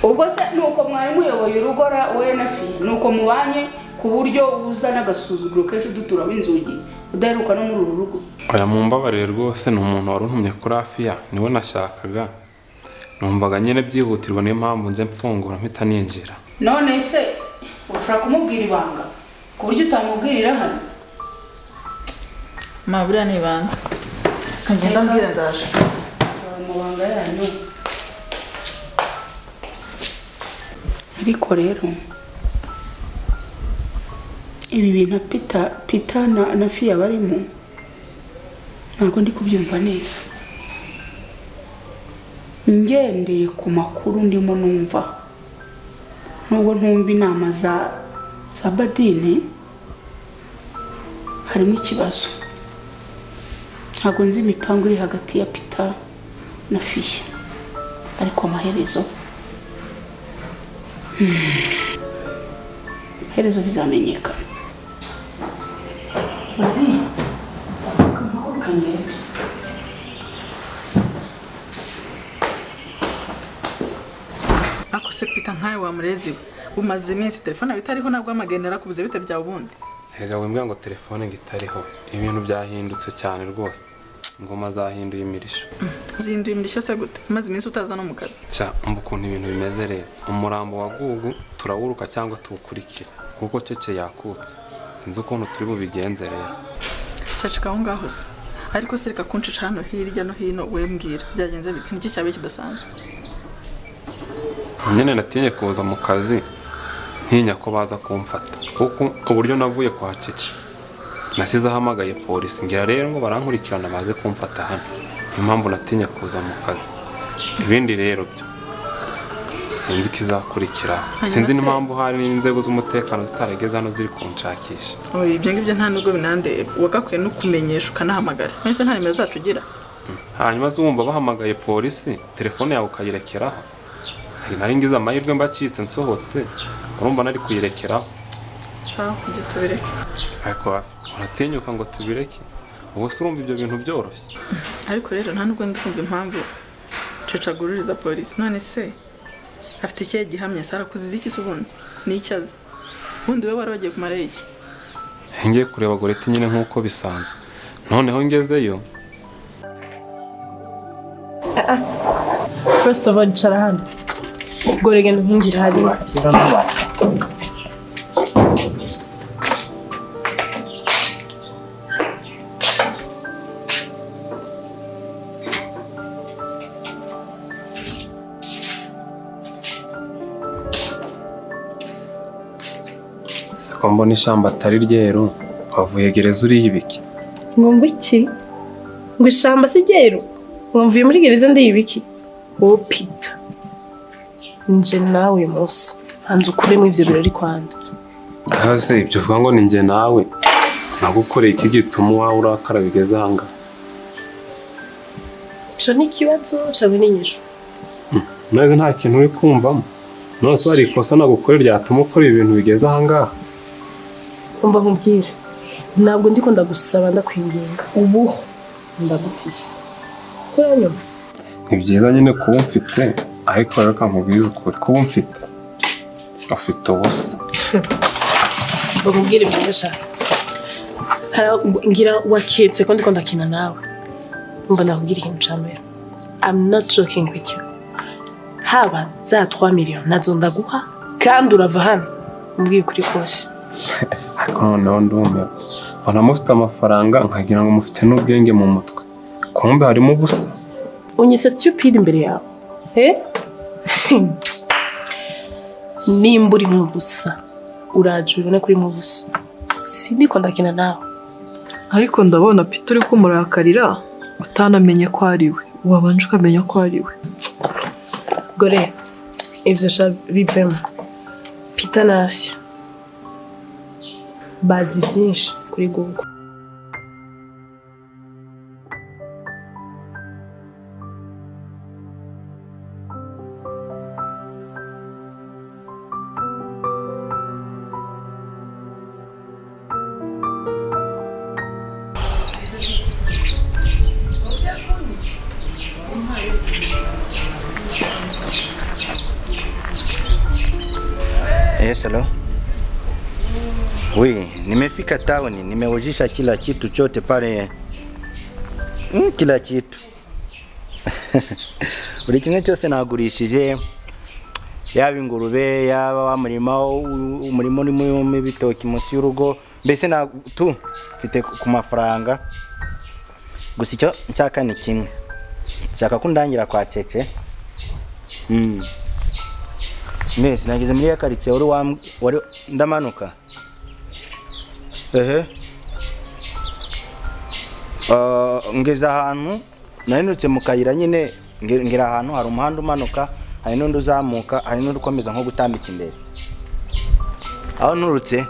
ubwo se nuko mwari muyoboye urugora we na Afia nuko mubanye ku buryo uzana agasuzuguro kenshi duturaho inzugi udaheruka no muri uru rugo. Oya mumbabarire rwose ni umuntu wari untumye kuri Afia niwe nashakaga numvaga nyine byihutirwa niyo mpamvu nje mfungura mpita ninjira. None se ushaka kumubwira ibanga ku buryo utamubwirira hano? Mabura ni ibanga kagenda mbwira ndaje amabanga yanyu. Ariko rero ibi bintu Peter na Afia barimo ntabwo ndi kubyumva neza. Ngendeye ku makuru ndimo numva nubwo ntumva inama za Badine harimo ikibazo. Ntabwo nzi imipango iri hagati ya Peter na Afia ariko amaherezo bizamenyekana. Badine kamakuru kangere ako se Peter nkaye wa murezi umaze iminsi telefone bitariho nabwo amagenera kubuze bite bya ubundi. Hega wembwa ngo telefone ngitariho ibintu byahindutse cyane rwose ngoma zahinduye imirisho. Zinduye imirisho se gute maze iminsi utaza no mu kazi? Sha umva ukuntu ibintu bimeze rero umurambo wa Gugu turawuruka cyangwa tuwukurikira kuko cece yakutse sinzi ukuntu turi bubigenze rero. Cacika aho ngaho se ariko se reka kuncisha hano hirya no hino wembwira byagenze bite n'iki cyabe kidasanzwe. Nyine natinye kuza mu kazi ntinya ko baza kumfata kuko uburyo navuye kwa cece nasize ahamagaye polisi ngira rero ngo barankurikirana baze kumfata hano impamvu natinye kuza mu kazi. Ibindi rero byo sinzi kizakurikira sinzi n'impamvu hari n'inzego z'umutekano zitarageze hano ziri kunshakisha. Oya ibyo ngibyo nta nubwo binandeba wagakwiye no kumenyesha ukanahamagara nese nta nimero zacu ugira. Hanyuma zumva bahamagaye polisi telefone yawe ukayirekeraho nari ngize amahirwe mbacitse nsohotse urumva nari kuyirekeraho. Sawa kujya tubireke ariko uratinyuka ngo tubireke ubu se urumva ibyo bintu byoroshye. Ariko rero nta nubwo ndikumva impamvu cecaguririza polisi none se afite ikihe gihamya Sara kuziza iki subundi ni icyazi ubundi we wari wagiye kumara iki? Ngiye kureba goreti nyine nkuko bisanzwe noneho ngezeyo. First of all cara hano gorege ntuhingira hari ko mbona ishamba atari ryeru wavuye gereza uri yibiki. Ngomba iki? Ngo ishamba si ryeru wumviye muri gereza ndi yibiki? O Peter nje nawe Musa hanze ukuremo ivyo birori kwanza. Hase ibyo uvuga ngo ni nje nawe nagukoreye iki gituma wawe urakara bigeze hanga. Cyo ni kibazo cyawe n'inyishu. Neze nta kintu uri kumvamo. Nose wari ikosa nagukorera ryatuma ukora ibintu bigeze hanga. Umva nkubwire ntabwo ndiko ndagusaba ndakwinginga ubu ndagufise. Kuranyuma ni byiza nyine kuba mfite ariko rero kankubwiza ukuri kuba mfite afite ubusa. Bakubwire ibyo shaka. Ngira waketse ko ndiko ndakina nawe. Umva ndakubwira ikintu cyambere. I'm not joking with you. Haba za 3 million nazo ndaguha kandi urava hano umbwiye kuri kose. Ariko noneho ndume bana mufite amafaranga nkagira ngo mufite n'ubwenge mu mutwe kumbe harimo ubusa. Unyise stupid imbere yawe nimburi mu busa uraje ubone kuri mu busa sindiko ndakina nawe. Ariko ndabona Peter uri kumurakarira utanamenye ko ari we wabanje ukamenya ko ari we. Gore ivyo sha bivemo Peter na Afia bazi byinshi kuri Google. Yes, hello. Oui, nimefika town, nimeujisha kila kitu chote pale. Kila kitu. Buri kimwe cyose nagurishije. Yaba ingurube, yaba umurimo ni mu bitoki munsi y'urugo. Mbese na tu mfite ku mafaranga. Gusa icyo nshaka ni kimwe. Nshaka kundangira kwa Cece. Mbese nageze muri yakaritsiye wari ndamanuka. Ngeze ahantu narinutse mu kayira nyine ngira ahantu hari umuhanda umanuka, hari n'undi uzamuka, hari n'undi ukomeza nko gutambika imbere. Aho nurutse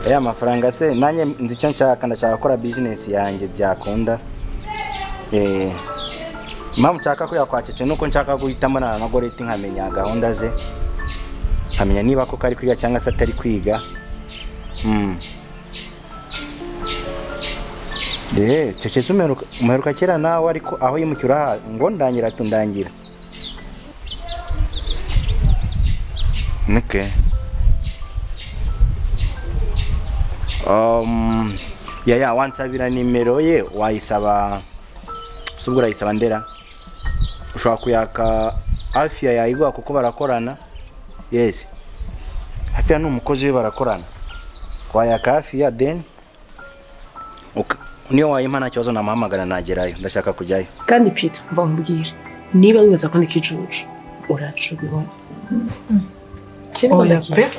ya mafaranga se nanye nzi icyo nshaka, ndashaka gukora business yanjye byakunda. Mpamvu nshaka ko yakwacece nuko nshaka guhitamo na Goreti nkamenya gahunda ze, nkamenya niba ko kari kwiga cyangwa se atari kwiga. Cece umuheruka kera nawe ariko aho yimukira ngo ndangira tundangira. Okay. Ya wansabira nimero ye wayisaba, subura yisaba ndera. Ushobora kuyaka Afia yayigwa kuko barakorana. Yes. Afia ni umukozi we barakorana. Wayaka Afia then niyo wayima nta kibazo namuhamagara nagerayo, ndashaka kujyayo. Kandi Peter mbambwira niba wibaza ko ndikicucu uracubibona. Oya pe,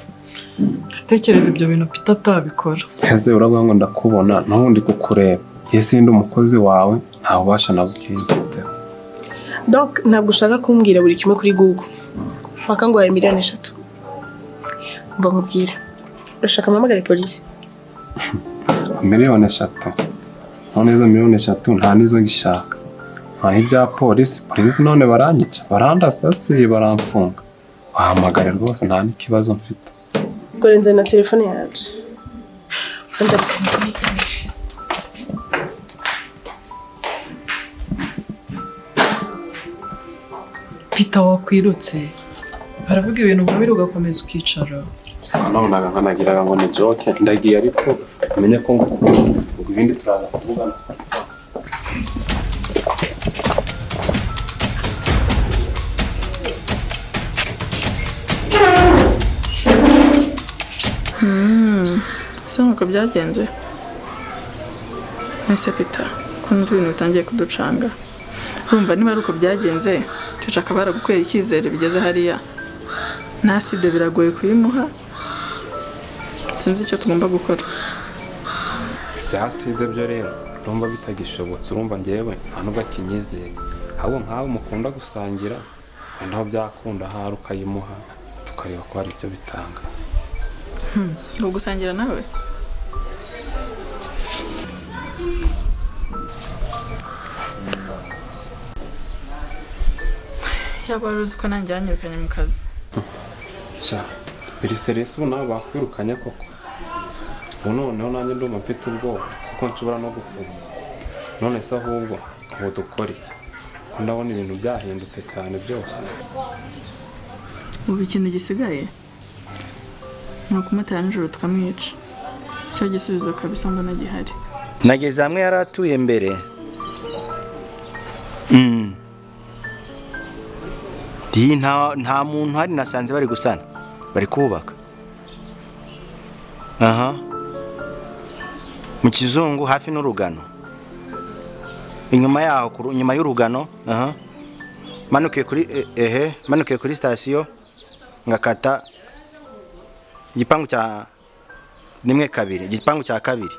ndatekereza ibyo bintu Peter atabikora. Ese uravuga ngo ndakubona ntundi kukureba. Giye sindi umukozi wawe nta ubasha nabukimfite. Donc ntabwo ushaka kumbwira buri kimwe kuri Google. Mpaka ngo 1,3 mbambwira. Urashaka mpamagare polisi? 1,3 none izo 1,3 nta nizo ngishaka. Nta ibya polisi none baranyica, barandasasiye, baramfunga. Wahamagare rwose nta n'ikibazo mfite. Gore nze na telefone yaje. Peter wakwirutse. Baravuga ibintu nkabiri ugakomeza ukicara. Nabonaga nkanagiraga ngo ni joke, ndagiye ariko umenye ko ngo ibindi turaza kuvugana. Nuko byagenze. Ese Peter, kumva ibintu bitangiye kuducanga. Urumva niba ari uko byagenze, Cece akaba aragukwera icyizere bigeze hariya. Naside biragoye kuyimuha. Sinzi icyo tugomba gukora. Byaside byo rero, urumva bitagishobotse, urumva ngewe nta nubwo akinyizeye. Ahubwo nkawe mukunda gusangira, naho byakunda hari ukayimuha, tukareba ko hari icyo bitanga. Ngo gusangira nawe? Yaba uzi ko nanjye yanyirukanye mu kazi. Biri serious ubu nawe bakwirukanye koko. Ubu noneho nanjye ndumva mfite ubwoba kuko nshobora no gufunga. None se ahubwo ubu dukora iki? Ndabona ibintu byahindutse cyane byose. Ubu ikintu gisigaye ni ukumutera nijoro tukamwica. Cyo gisubizo kabisa mbona gihari. Nageze hamwe yaratuye mbere. Nta muntu hari nasanze bari gusana, bari kubaka. Mu Kizungu hafi n'urugano. Inyuma yaho nyuma y'urugano, manuke kuri station ngakata igipangu cya nimwe kabiri, igipangu cya kabiri.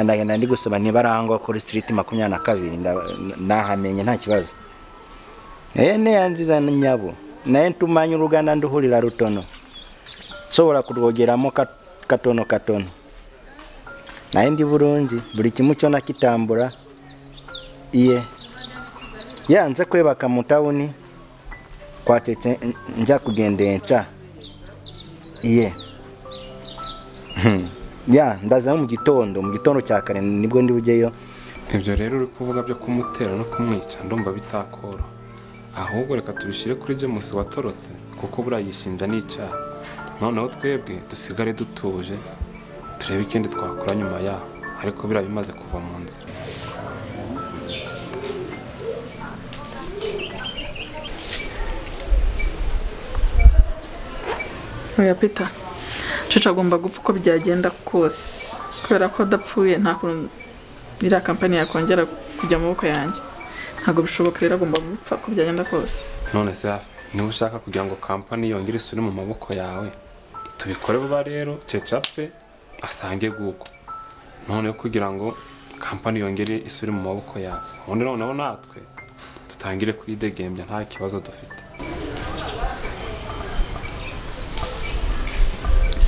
Ndagenda ndi gusoma nibarangwa kuri street 22 nahamenye nta kibazo. Ne yanziza nyabo naye ntumanya uruganda nduhurira rutono sobora kurwogeramo katono naye ndi burungi buri kimwe cyo nakitambura iye yanze kwebaka mu tawuni kwa Cece njya kugendenca iye ya ndaza mu gitondo cya kare nibwo ndi bugeyo. Ibyo rero uri kuvuga byo kumutera no kumwica ndumva bitakora. ahubwo reka tubishyire kuri James watorotse kuko buriya yishinja n'icyaha. Noneho twebwe dusigare dutuje turebe ikindi twakora nyuma yaho, ariko biriya bimaze kuva mu nzira. Oya Peter, Cica agomba gupfa uko byagenda kose, kubera ko adapfuye nta kuntu iriya kampani yakongera kujya mu maboko yanjye. Ntabwo bishoboka, rero agomba gupfa uko byagenda kose. None se Afia, niba ushaka kugira ngo kampani yongere isubire mu maboko yawe, tubikore vuba rero, Cica apfe asange Google. Noneho kugira ngo kampani yongere isubire mu maboko yawe, ubundi noneho natwe tutangire kwidegembya nta kibazo dufite.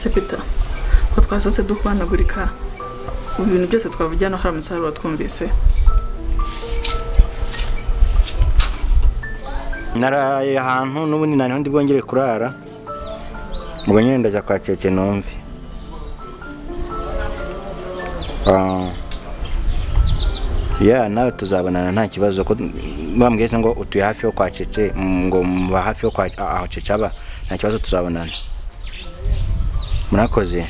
Peter, ko twasose duhwanagurika ibintu byose twavugana hari umusaruro twumvise. Naraye ahantu n'ubundi naniho ndi bwongere kurara, ubwo nyine ndajya kwa Cece numve. Nawe tuzabonana nta kibazo, ko bambwiye ngo utuye hafi yo kwa Cece, ngo mba hafi yo kwa aho Cece aba, nta kibazo tuzabonana. Murakoze.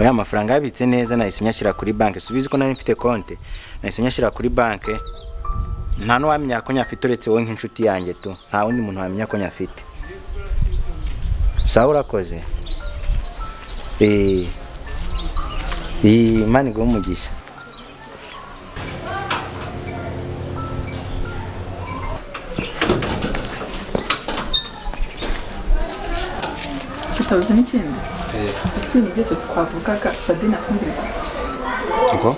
Oya amafaranga yabitse neza nahise nyashyira kuri banki. Subizi ko nari mfite konte, nahise nyashyira kuri banki. Nta no wamenya ko nyafite uretse wowe nk'inshuti yanjye tu. Nta wundi muntu wamenya ko nyafite. Sawa urakoze. Imana iguhe umugisha. Utabuze n'ikindi? Ibintu byose twavugaga Fadina twumviriza. Ngo?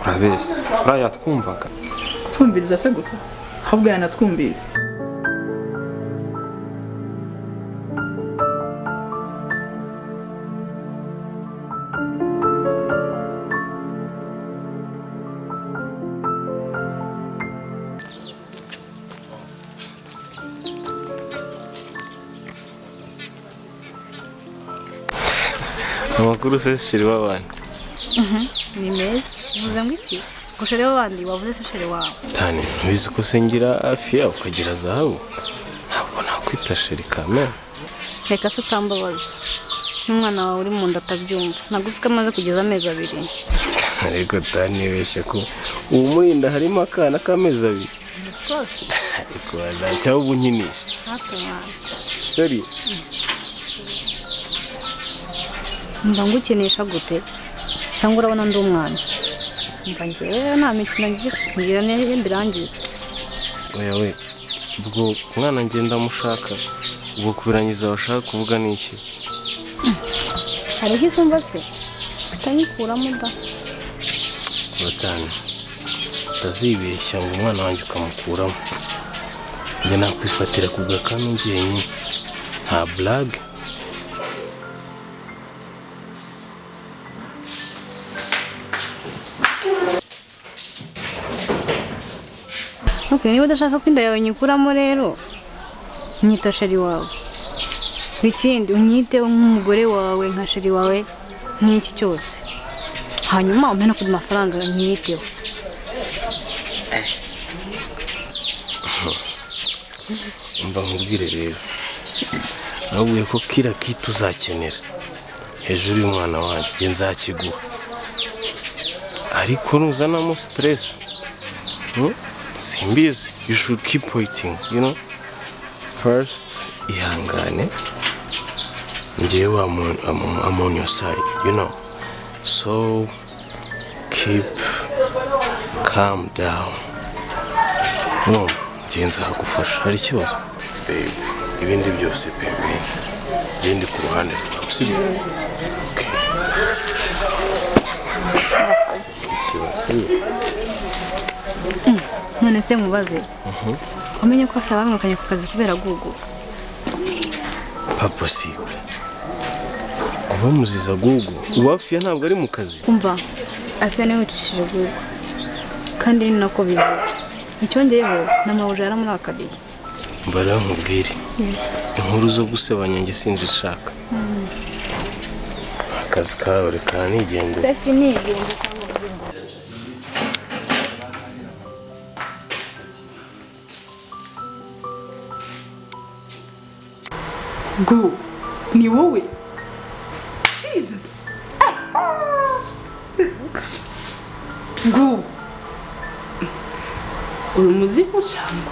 Urabeshya. Uriya twumvaga. Twumviriza se gusa? Ahubwo yanatwumvise. Amakuru se shiri w'abandi. Ni meza. Uvuze ngo iki? Gushare w'abandi wavuze se shiri wawe. Tani, ntubizi ko sengira Afia ukagira zahabu. Ntabwo nakwita shiri kamera. Reka se utambabaza. N'umwana wawe uri mu nda atabyumva. Naguze ko amaze kugeza amezi 2. Ariko Tani weshye ko ubu muri nda harimo akana k'amezi 2. Rwose. Ariko cyangwa ubu nkinisha. Hato mwana. Sorry. Mba ngukinisha gute? Cyangwa urabona ndi umwana? Mba njyewe nta mikino ngira neza mbirangiza. Oya we, ubwo mwana ngenda mushaka, ubwo kubirangiza washaka kuvuga n'iki? Hari icyo tumva se? Utanyikuramo da. Batani, utazibeshya ngo umwana wanjye ukamukuramo. Njye nakwifatira ku gakanu njyenyine, nta blague. Okay, niba udashaka ko inda yawe nyikuramo rero nyita sheri wawe. Ikindi unyite nk'umugore wawe nka sheri wawe nk'iki cyose. Hanyuma umena kuri mafaranga nyiteho. Mba nkubwire rero. Nabwiye ko kira kitu uzakenera hejuru y'umwana wanjye njye nzakiguha. Ariko nuzanamo stress. Simbizi, you should keep waiting, you know. First, ihangane. Njyewe I'm on your side, you know. So, keep calm down. No, njye nzagufasha. Hari ikibazo? Babe, ibindi byose pembeni. Njye ndi ku ruhande rwawe, sibyo? Okay. Ikibazo. None se mubaze. Umenye ko Afia bamwirukanye ku kazi kubera Google. Pas possible. Uba muziza Google. Ubu Afia ntabwo ari mu kazi. Kumva Afia niwe wicishije Google. Kandi ni nako bivuga. Icyongeyeho n'amahuje yaramurakadiye. Mbara nkubwire. Yes. Inkuru zo gusebanya njye sinzishaka. Akazi kawe reka nigende. C'est fini, gende. ngo ni wowe Jesus ngo uri umuzimu cyangwa